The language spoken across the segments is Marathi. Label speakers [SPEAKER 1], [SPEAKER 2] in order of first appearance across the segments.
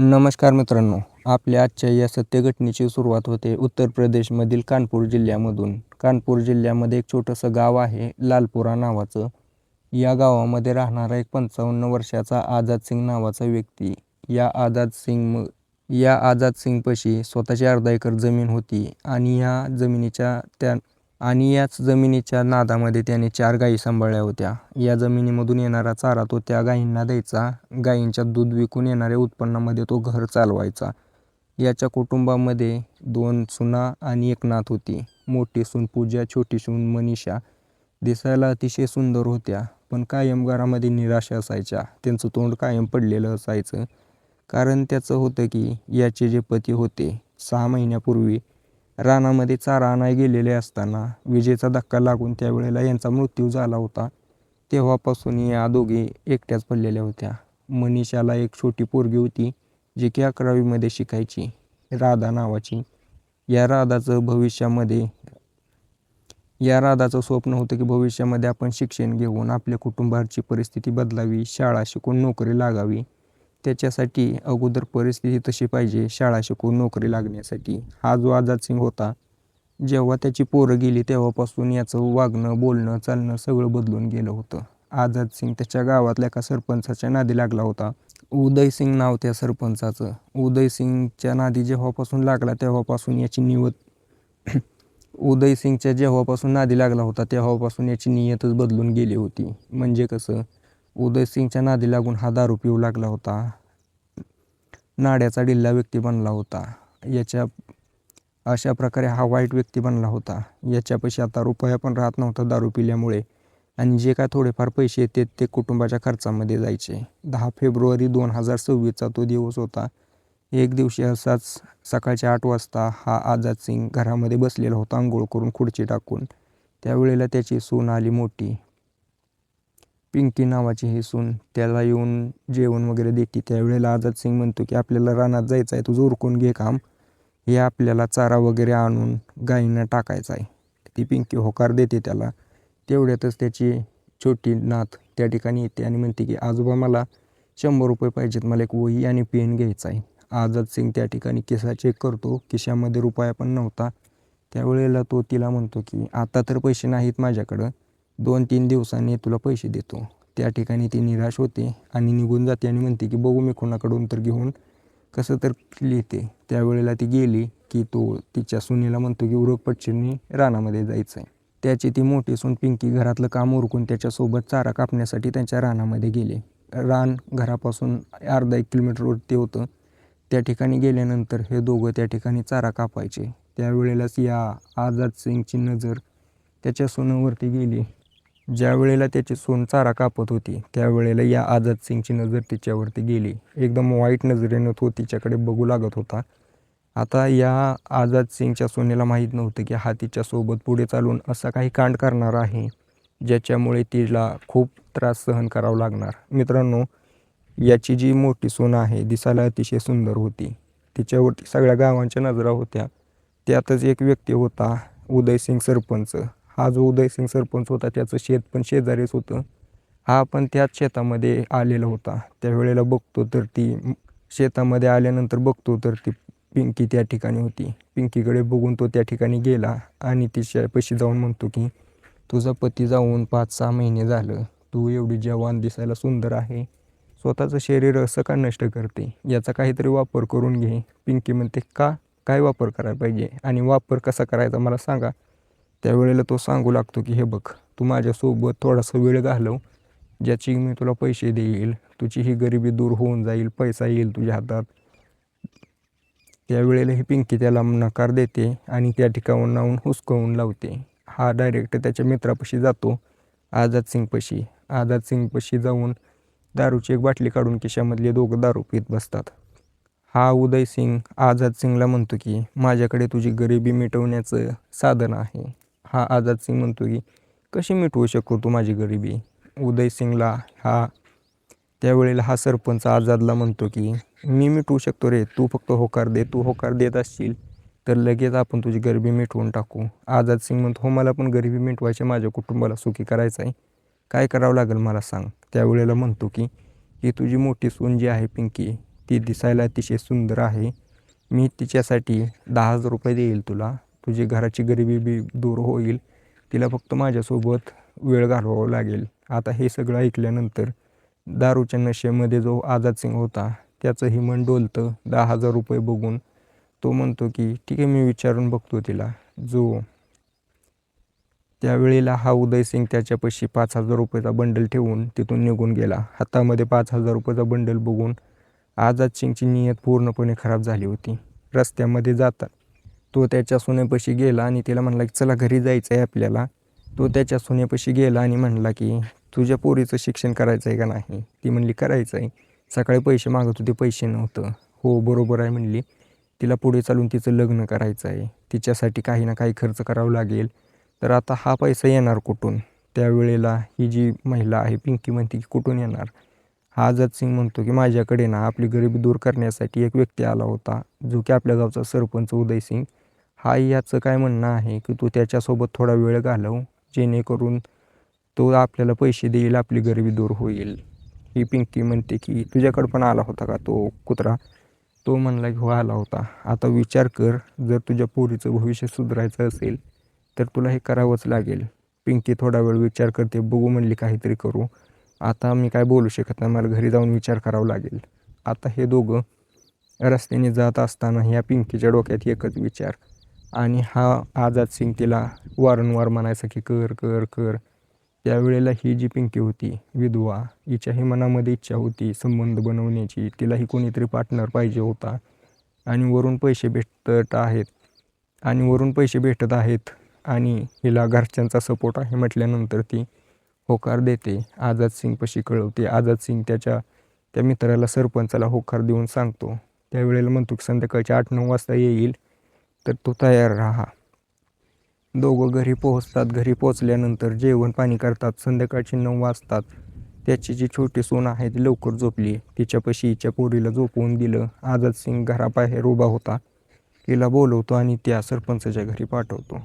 [SPEAKER 1] नमस्कार मित्रांनो, आपल्या आजच्या या सत्यघटनेची सुरुवात होते उत्तर प्रदेशमधील कानपूर जिल्ह्यामधून. कानपूर जिल्ह्यामध्ये एक छोटंसं गाव आहे लालपुरा नावाचं. या गावामध्ये राहणारा एक 55 वर्षाचा आझाद सिंग नावाचा व्यक्ती. या आझाद सिंगपाशी स्वतःची अर्धा एकर जमीन होती आणि याच जमिनीच्या नादामध्ये त्याने 4 गायी सांभाळल्या होत्या. या जमिनीमधून येणारा चारा तो त्या गायींना द्यायचा. गायींच्या दूध विकून येणाऱ्या उत्पन्नामध्ये तो घर चालवायचा. याच्या कुटुंबामध्ये 2 सुना आणि 1 नात होती. मोठी सून पूजा, छोटी सून मनीषा दिसायला अतिशय सुंदर होत्या, पण कायम घरामध्ये निराशा असायच्या. त्यांचं तोंड कायम पडलेलं असायचं. कारण त्याचं होतं की याचे जे पती होते 6 महिन्यापूर्वी रानामध्ये चारा आणायला गेलेले असताना विजेचा धक्का लागून त्यावेळेला यांचा मृत्यू झाला होता. तेव्हापासून या दोघी एकट्याच पडलेल्या होत्या. मनीषाला एक छोटी पोरगी होती जी की 11वीमध्ये शिकायची, राधा नावाची. या राधाचं स्वप्न होतं की भविष्यामध्ये आपण शिक्षण घेऊन आपल्या कुटुंबाची परिस्थिती बदलावी, शाळा शिकून नोकरी लागावी. त्याच्यासाठी अगोदर परिस्थिती तशी पाहिजे शाळा शिकून नोकरी लागण्यासाठी. हा जो आझाद सिंग होता, जेव्हा त्याची पोरं गेली तेव्हापासून याचं वागणं, बोलणं, चालणं सगळं बदलून गेलं होतं. आझाद सिंग त्याच्या गावातल्या एका सरपंचाच्या नादी लागला होता. उदय सिंग नाव त्या सरपंचाचं. उदय सिंगच्या नादी जेव्हापासून लागला तेव्हापासून उदय सिंगच्या जेव्हापासून नादी लागला होता तेव्हापासून याची नियतच बदलून गेली होती. म्हणजे कसं, उदय सिंगच्या नादी लागून हा दारू पिऊ लागला होता. नाड्याचा ढिल्ला व्यक्ती बनला होता. अशा प्रकारे हा वाईट व्यक्ती बनला होता. याच्यापाशी आता रुपया पण राहत नव्हता दारू पिल्यामुळे, आणि जे काय थोडेफार पैसे येते ते कुटुंबाच्या खर्चामध्ये जायचे. 10 फेब्रुवारी 2026चा तो दिवस होता. एक दिवशी असाच सकाळच्या 8 वाजता हा आझाद सिंग घरामध्ये बसलेला होता अंघोळ करून खुर्ची टाकून. त्यावेळेला त्याची सून आली मोठी, पिंकी नावाची ही सून. त्याला येऊन जेवण वगैरे देते. त्यावेळेला आझाद सिंग म्हणतो की आपल्याला रानात जायचं आहे, तुझं उरकून घे काम, हे आपल्याला चारा वगैरे आणून गायींना टाकायचा आहे. ती पिंकी होकार देते त्याला. तेवढ्यातच त्याची छोटी नात त्या ठिकाणी येते आणि म्हणते की आजोबा मला 100 रुपये पाहिजेत, मला एक वही आणि पेन घ्यायचा आहे. आझाद सिंग त्या ठिकाणी खिसा चेक करतो, खिशामध्ये रुपया पण नव्हता. त्यावेळेला तो तिला म्हणतो की आता तर पैसे नाहीत माझ्याकडं, 2-3 दिवसांनी तुला पैसे देतो. त्या ठिकाणी ती निराश होते आणि निघून जाते आणि म्हणते की बघू मी कोणाकडून तर घेऊन कसं तर लिहिते. त्यावेळेला ती गेली की तो तिच्या सुनेला म्हणतो की उरक पटशीनी रानामध्ये जायचं आहे. त्याची ती मोठी सून पिंकी घरातलं काम उरकून त्याच्यासोबत चारा कापण्यासाठी त्यांच्या रानामध्ये गेले. रान घरापासून अर्धा 1 किलोमीटरवरती होतं. त्या ठिकाणी गेल्यानंतर हे दोघं त्या ठिकाणी चारा कापायचे. त्यावेळेलाच या आझाद सिंगची नजर त्याच्या सुनेवरती गेली. ज्या वेळेला त्याची सून चारा कापत होती त्यावेळेला या आझाद सिंगची नजर तिच्यावरती गेली. एकदम वाईट नजरेनं तो तिच्याकडे बघू लागत होता. आता या आझाद सिंगच्या सुनेला माहीत नव्हतं की हा तिच्यासोबत पुढे चालून असा काही कांड करणार आहे ज्याच्यामुळे तिला खूप त्रास सहन करावा लागणार. मित्रांनो, याची जी मोठी सून आहे दिसायला अतिशय सुंदर होती. तिच्यावरती सगळ्या गावांच्या नजरा होत्या. त्यातच एक व्यक्ती होता उदय सिंग सरपंच. हा जो उदय सिंग सरपंच होता त्याचं शेत पण शेजारीच होतं. हा पण त्याच शेतामध्ये आलेला होता. त्यावेळेला शेतामध्ये आल्यानंतर बघतो तर ती पिंकी त्या ठिकाणी होती. पिंकीकडे बघून तो त्या ठिकाणी गेला आणि तिच्यापाशी जाऊन म्हणतो की तुझा पती जाऊन 5-6 महिने झालं, तू एवढी जवान दिसायला सुंदर आहे, स्वतःचं शरीर असं का नष्ट करते, याचा काहीतरी वापर करून घे. पिंकी म्हणते का, काय वापर करायला पाहिजे आणि वापर कसा करायचा मला सांगा. त्यावेळेला तो सांगू लागतो की हे बघ, तू माझ्यासोबत थोडासा वेळ घालव, ज्याची मी तुला पैसे देईल, तुझी ही गरिबी दूर होऊन जाईल, पैसा येईल तुझ्या हातात. त्यावेळेला ही पिंकी त्याला नकार देते आणि त्या ठिकाणाहून जाऊन हुसकावून लावते. हा डायरेक्ट त्याच्या मित्रापाशी जातो आझाद सिंगपाशी. आझाद सिंगपाशी जाऊन दारूची एक बाटली काढून खिशामधले दोघं दारू पीत बसतात. हा उदय सिंग आझाद सिंगला म्हणतो की माझ्याकडे तुझी गरिबी मिटवण्याचं साधन आहे. हा आझाद सिंग म्हणतो की कशी मिटवू शकतो तू माझी गरिबी. उदय सिंगला त्यावेळेला हा सरपंच आझादला म्हणतो की मी मिटवू शकतो रे, तू फक्त होकार दे, तू होकार देत असशील तर लगेच आपण तुझी गरिबी मिटवून टाकू. आझाद सिंग म्हणतो हो मला पण गरिबी मिटवायची, माझ्या कुटुंबाला सुखी करायचं आहे, काय करावं लागेल मला सांग. त्यावेळेला म्हणतो की ही तुझी मोठी सून जी आहे पिंकी, ती दिसायला अतिशय सुंदर आहे. मी तिच्यासाठी 10,000 रुपये देईल तुला. तुझी घराची गरिबी बी दूर होईल. तिला फक्त माझ्यासोबत वेळ घालवावा लागेल. आता हे सगळं ऐकल्यानंतर दारूच्या नशेमध्ये जो आझाद सिंग होता त्याचंही मन डोलतं 10,000 रुपये बघून. तो म्हणतो की ठीक आहे, मी विचारून बघतो तिला. त्यावेळेला हा उदय सिंग त्याच्यापाशी 5,000 रुपयाचा बंडल ठेवून तिथून निघून गेला. हातामध्ये 5,000 रुपयाचा बंडल बघून आझाद सिंगची नियत पूर्णपणे खराब झाली होती. रस्त्यामध्ये जाता तो त्याच्या सुनेपाशी गेला आणि तिला म्हणला की चला घरी जायचं आहे आपल्याला. तो त्याच्या सुनेपाशी गेला आणि म्हणला की तुझ्या पोरीचं शिक्षण करायचं आहे का नाही? ती म्हणली करायचं आहे. सकाळी पैसे मागत होते, पैसे नव्हतं. हो बरोबर आहे म्हणली. तिला पुढे चालून तिचं लग्न करायचं आहे. तिच्यासाठी काही ना काही खर्च करावा लागेल. तर आता हा पैसा येणार कुठून? त्यावेळेला ही जी महिला आहे पिंकी म्हणते की कुठून येणार? हा आझाद सिंग म्हणतो की माझ्याकडे ना आपली गरिबी दूर करण्यासाठी एक व्यक्ती आला होता, जो की आपल्या गावचा सरपंच उदय सिंग. हा याचं काय म्हणणं आहे की तू त्याच्यासोबत थोडा वेळ घालव, जेणेकरून तो आपल्याला पैसे देईल, आपली गरिबी दूर होईल. ही पिंकी म्हणते की तुझ्याकडं पण आला होता का तो कुत्रा? तो म्हणला की हो आला होता. आता विचार कर, जर तुझ्या पोरीचं भविष्य सुधारायचं असेल तर तुला हे करावंच लागेल. पिंकी थोडा वेळ विचार करते. बघू म्हणली काहीतरी करू. आता मी काय बोलू शकत नाही, मला घरी जाऊन विचार करावा लागेल. आता हे दोघं रस्त्याने जात असताना ह्या पिंकीच्या डोक्यात एकच विचार, आणि हा आझाद सिंग तिला वारंवार म्हणायचा की कर कर कर. त्यावेळेला ही जी पिंकी होती विधवा, हिच्याही मनामध्ये इच्छा होती संबंध बनवण्याची. तिलाही कोणीतरी पार्टनर पाहिजे होता. आणि वरून पैसे भेटत आहेत आणि हिला घरच्यांचा सपोर्ट आहे म्हटल्यानंतर ती होकार देते. आझाद सिंगपाशी कळवते. आझाद सिंग त्या मित्राला सरपंचाला होकार देऊन सांगतो. त्यावेळेला म्हणतो की संध्याकाळच्या 8-9 वाजता येईल, तर तो तयार राहा. दोघं घरी पोहोचतात. घरी पोहोचल्यानंतर जेवण पाणी करतात. संध्याकाळचे 9 वाजतात. त्याची जी छोटी सून आहे ती लवकर झोपली. तिच्यापाशी हिच्या पोरीला झोपवून दिलं. आझाद सिंग घराबाहेर उभा होता. तिला बोलवतो आणि त्या सरपंचाच्या घरी पाठवतो.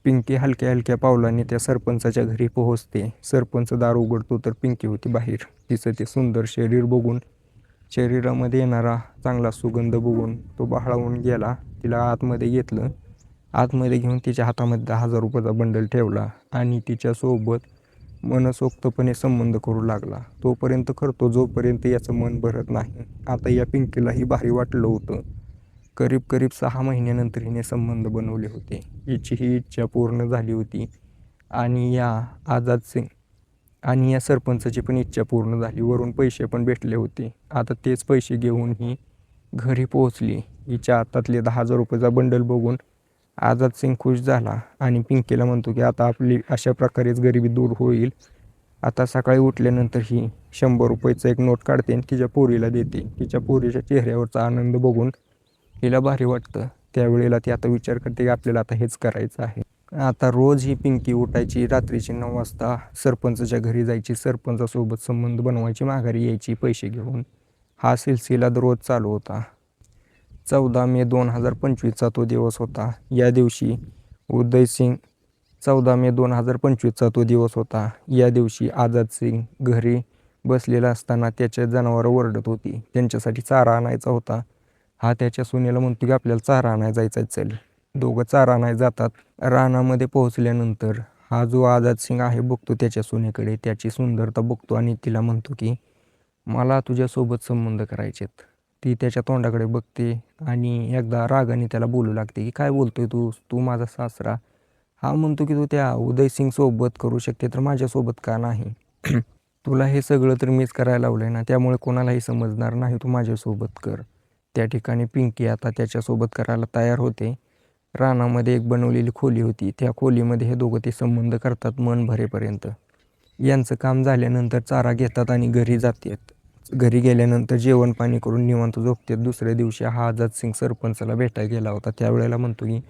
[SPEAKER 1] पिंकी हलक्या हलक्या पावलाने त्या सरपंचाच्या घरी पोहोचते. सरपंच दार उघडतो तर पिंकी होती बाहेर. तिचं ते सुंदर शरीर बघून, शरीरामध्ये येणारा चांगला सुगंध बघून तो बहाळावून गेला. तिला आतमध्ये घेतलं. आतमध्ये घेऊन तिच्या हातामध्ये 10,000 रुपयाचा बंडल ठेवला आणि तिच्यासोबत मनसोक्तपणे संबंध करू लागला. तोपर्यंत करतो जोपर्यंत याचं मन भरत नाही. आता या पिंकीलाही भारी वाटलं होतं. करीब 6 महिन्यानंतर हिने संबंध बनवले होते. हिची ही इच्छा पूर्ण झाली होती आणि या सरपंचाची पण इच्छा पूर्ण झाली. वरून पैसे पण भेटले होते. आता तेच पैसे घेऊन ही घरी पोहोचली. हिच्या हातातले 10,000 रुपयाचा बंडल बघून आझाद सिंग खुश झाला आणि पिंकीला म्हणतो की आता आपली अशा प्रकारेच गरिबी दूर होईल. आता सकाळी उठल्यानंतर ही 100 रुपयाचं एक नोट काढते आणि तिच्या पोरीला देते. तिच्या पोरीच्या चेहऱ्यावरचा आनंद बघून हिला भारी वाटतं. त्यावेळेला ती आता विचार करते की आपल्याला आता हेच करायचं आहे. आता रोज ही पिंकी उठायची. रात्रीची 9 वाजता सरपंचाच्या घरी जायची. सरपंचासोबत संबंध बनवायची, माघारी यायची पैसे घेऊन. हा सिलसिला रोज चालू होता. 14 मे 2025चा तो दिवस होता. या दिवशी 14 मे 2025चा आझाद सिंग घरी बसलेला असताना त्याच्या जनावरं ओरडत होती. त्यांच्यासाठी चारा आणायचा होता. हा त्याच्या सुनेला म्हणतो की आपल्याला चारा आणायला जायचं आहे, चल. दोघं चारा आणायला जातात. रानामध्ये पोहोचल्यानंतर हा जो आझाद सिंग आहे बघतो त्याच्या सुनेकडे, त्याची सुंदरता बघतो आणि तिला म्हणतो की मला तुझ्यासोबत संबंध करायचेत. ती त्याच्या तोंडाकडे बघते आणि एकदा रागाने त्याला बोलू लागते की काय बोलतोय तू माझा सासरा. हा म्हणतो की तू त्या उदय सिंग सोबत करू शकते तर माझ्यासोबत का नाही? तुला हे सगळं तर मीच करायला लावलंय ना, त्यामुळे कोणालाही समजणार नाही, तू माझ्यासोबत कर. त्या ठिकाणी पिंकी आता त्याच्यासोबत करायला तयार होते. रानामध्ये एक बनवलेली खोली होती. त्या खोलीमध्ये हे दोघं ते संबंध करतात मन भरेपर्यंत. यांचं काम झाल्यानंतर चारा घेतात आणि घरी जातात. घरी गेल्यानंतर जेवण पाणी करून निवांत झोपतात. दुसऱ्या दिवशी हा आझाद सिंग सरपंचाला भेटायला गेला होता. त्यावेळेला म्हणतो की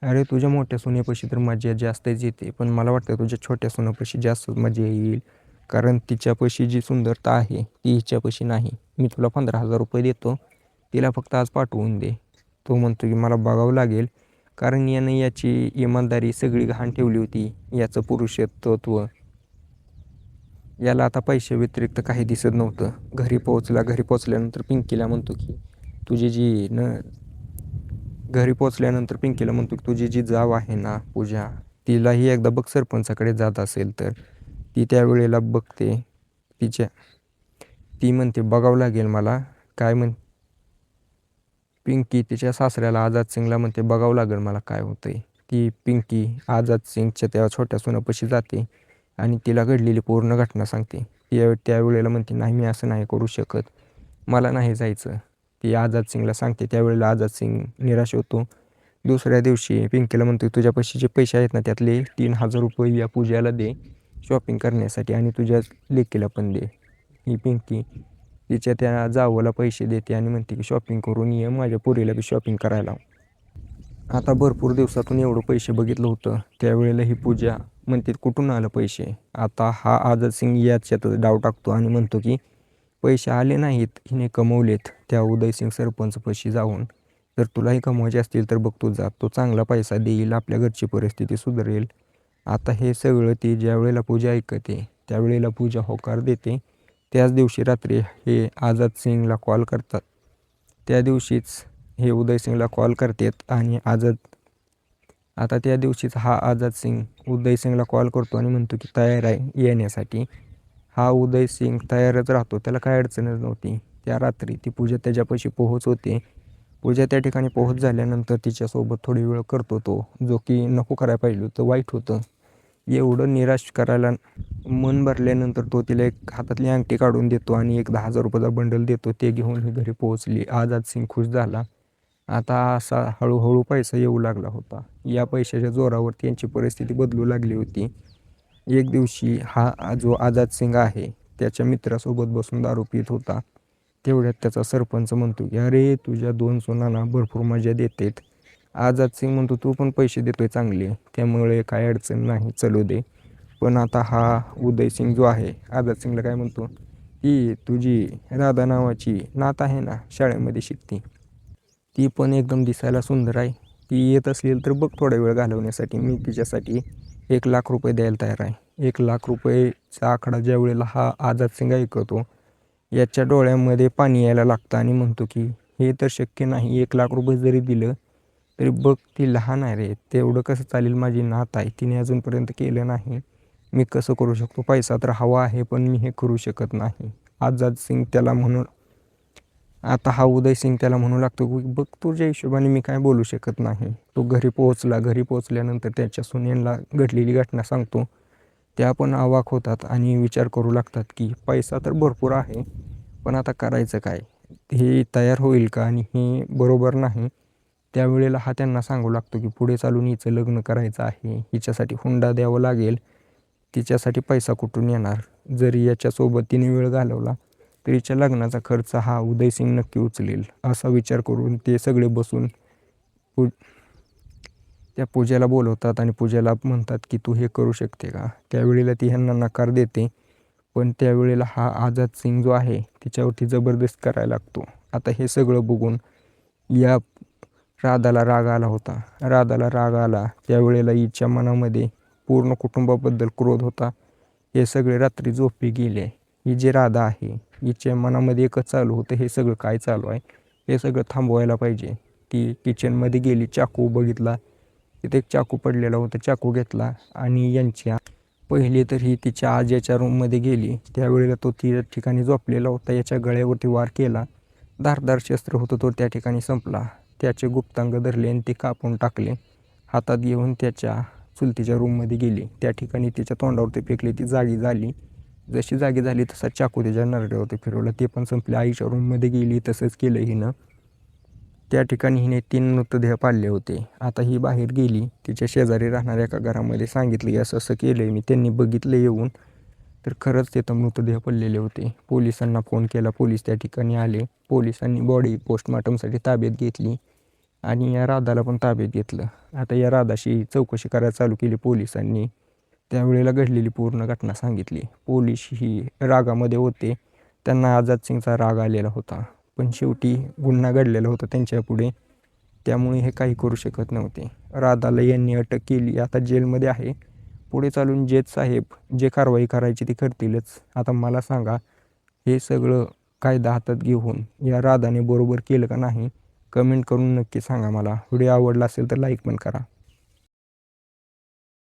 [SPEAKER 1] अरे तुझ्या मोठ्या सुनेपाशी तर मजा जास्तच येते, पण मला वाटतं तुझ्या छोट्या सुनेपाशी जास्त मजा येईल, कारण तिच्यापाशी जी सुंदरता आहे ती हिच्यापाशी नाही. मी तुला 15,000 रुपये देतो, तिला फक्त आज पाठवून दे. तो म्हणतो की मला बघावं लागेल, कारण यानं याची इमानदारी सगळी गहाण ठेवली होती. याचं पुरुषत्व याला आता पैसे व्यतिरिक्त काही दिसत नव्हतं. घरी पोहोचल्यानंतर पिंकीला म्हणतो की तुझी जी जाव आहे ना पूजा, तिलाही एकदा बघ सरपंचाकडे जात असेल तर. ती त्यावेळेला बघते ती म्हणते बघावं लागेल मला. पिंकी तिच्या सासऱ्याला आझाद सिंगला म्हणते बघावं लागेल मला काय होतंय. ती पिंकी आझाद सिंगच्या त्या छोट्या सुनापाशी जाते आणि तिला घडलेली पूर्ण घटना सांगते. त्यावेळेला म्हणते नाही, मी असं नाही करू शकत, मला नाही जायचं. ती आझाद सिंगला सांगते. त्यावेळेला आझाद सिंग निराश होतो. दुसऱ्या दिवशी पिंकीला म्हणतो तुझ्यापाशी जे पैसे आहेत ना त्यातले 3,000 रुपये या पूजाला दे शॉपिंग करण्यासाठी आणि तुझ्या लेकीला पण दे. ही पिंकी तिच्या त्या जावला पैसे देते आणि म्हणते की शॉपिंग करून ये, माझ्या पोरीला बी शॉपिंग करायला. आता भरपूर दिवसातून एवढं पैसे बघितलं होतं. त्यावेळेला ही पूजा म्हणते कुठून आलं पैसे. आता हा आझाद सिंग याच्यातच डाव टाकतो आणि म्हणतो की पैसे आले नाहीत, हिने कमवलेत त्या उदयसिंग सरपंचपाशी जाऊन. जर तुलाही कमवायचे असतील तर बघ तू जा, तो चांगला पैसा देईल, आपल्या घरची परिस्थिती सुधारेल. आता हे सगळं ती ज्या वेळेला पूजा ऐकते त्यावेळेला पूजा होकार देते. त्याच दिवशी रात्री हे आझाद सिंगला कॉल करतात. त्या दिवशीच हे उदयसिंगला कॉल करतात आणि त्या दिवशीच हा आझाद सिंग उदयसिंगला कॉल करतो आणि म्हणतो की तयार आहे येण्यासाठी. हा उदयसिंग तयारच राहतो, त्याला काय अडचणच नव्हती. त्या रात्री ती पूजा त्याच्यापाशी पोहोचते. पूजा त्या ठिकाणी पोहोच झाल्यानंतर तिच्यासोबत थोडी वेळ करतो तो, जो की नको करायला पाहिजे होतं, वाईट होतं. एवढं निराश करायला मन भरल्यानंतर तो तिला एक हातातली अंगठी काढून देतो आणि एक 10,000 रुपयाचा बंडल देतो. ते घेऊन ही घरी पोहोचली. आझाद सिंग खुश झाला. आता असा हळूहळू पैसा येऊ लागला होता. या पैशाच्या जोरावर त्यांची परिस्थिती बदलू लागली होती. एक दिवशी हा जो आझाद सिंग आहे त्याच्या मित्रासोबत बसून दारू पित होता. तेवढ्यात त्याचा सरपंच म्हणतो की अरे तुझ्या 2 सुनांना भरपूर मजा देतेत. आझाद सिंग म्हणतो तू पण पैसे देतोय चांगले, त्यामुळे काय अडचण नाही, चलू दे. पण आता हा उदयसिंग जो आहे आझाद सिंगला काय म्हणतो की तुझी राधा नावाची नात आहे ना शाळेमध्ये शिकते, ती पण एकदम दिसायला सुंदर आहे. ती येत असेल तर बघ थोडा वेळ घालवण्यासाठी, मी तिच्यासाठी 1,00,000 रुपये द्यायला तयार आहे. 1,00,000 रुपयेचा आकडा ज्या वेळेला हा आझाद सिंग ऐकतो याच्या डोळ्यामध्ये पाणी यायला लागतं आणि म्हणतो की हे तर शक्य नाही. 1,00,000 रुपये जरी दिलं तरी बघ ती लहान आहे रे, तेवढं कसं चालेल, माझी नात आहे, तिने अजूनपर्यंत केलं नाही, मी कसं करू शकतो. पैसा तर हवा आहे पण मी हे करू शकत नाही. आझाद सिंग त्याला म्हणून आता हा उदयसिंग त्याला म्हणू लागतो की बघ तुझ्या हिशोबाने मी काय बोलू शकत नाही. तो घरी पोहोचल्यानंतर त्याच्या सुनेला घडलेली घटना सांगतो. त्या पण अवाक होतात आणि विचार करू लागतात की पैसा तर भरपूर आहे पण आता करायचं काय, हे तयार होईल का आणि हे बरोबर नाही. त्यावेळेला हा त्यांना सांगू लागतो की पुढे चालून हिचं लग्न करायचं आहे, हिच्यासाठी हुंडा द्यावा लागेल, तिच्यासाठी पैसा कुठून येणार. जरी याच्यासोबत तिने वेळ घालवला तर हिच्या लग्नाचा खर्च हा उदयसिंग नक्की उचलेल. असा विचार करून ते सगळे बसून त्या पूजेला बोलवतात आणि पूजेला म्हणतात की तू हे करू शकते का. त्यावेळेला ती ह्यांना नकार देते. पण त्यावेळेला हा आझाद सिंग जो आहे तिच्यावरती जबरदस्त करायला लागतो. आता हे सगळं बघून या राधाला राग आला होता. त्यावेळेला हिच्या मनामध्ये पूर्ण कुटुंबाबद्दल क्रोध होता. हे सगळे रात्री झोपी गेले. ही जी राधा आहे हिच्या मनामध्ये एकच चालू होतं, हे सगळं काय चालू आहे, हे सगळं थांबवायला पाहिजे. ती किचनमध्ये गेली, चाकू बघितला, तिथे एक चाकू पडलेला होता, चाकू घेतला आणि पहिले तर ही तिच्या आजीच्या रूममध्ये गेली. त्यावेळेला तो त्या ठिकाणी झोपलेला होता, याच्या गळ्यावरती वार केला. धारदार शस्त्र होतं, तो त्या ठिकाणी संपला. त्याचे गुप्तांग धरले आणि ते कापून टाकले. हातात घेऊन त्याच्या चुलतीच्या रूममध्ये गेली. त्या ठिकाणी तिच्या तोंडावरती फेकले, ती जागी झाली. जशी जागी झाली तसा चाकू त्याच्या नरड्यावरती फिरवला, ते पण संपले. आईच्या रूममध्ये गेली, तसंच केलं हिनं. त्या ठिकाणी हिने 3 मृतदेह पाडले होते. आता ही बाहेर गेली, तिच्या शेजारी राहणाऱ्या एका घरामध्ये सांगितलं की असं असं केलं आहे मी. त्यांनी बघितलं येऊन तर खरंच तिथं मृतदेह पडलेले होते. पोलिसांना फोन केला, पोलीस त्या ठिकाणी आले. पोलिसांनी बॉडी पोस्टमॉर्टमसाठी ताब्यात घेतली आणि या राधाला पण ताब्यात घेतलं. आता या राधाशी चौकशी करायला चालू केली पोलिसांनी. त्यावेळेला घडलेली पूर्ण घटना सांगितली. पोलीस ही रागामध्ये होते, त्यांना आझाद सिंगचा राग आलेला होता. पण शेवटी गुन्हा घडलेला होता त्यांच्यापुढे, त्यामुळे हे काही करू शकत नव्हते. राधाला यांनी अटक केली, आता जेलमध्ये आहे. पुढे चालून जज साहेब जे कारवाई करायची ती करतीलच. आता मला सांगा, हे सगळं कायदा हातात घेऊन या राधाने बरोबर केलं का नाही? कमेंट करून नक्की सांगा मला. व्हिडिओ आवडला असेल तर लाईक पण करा.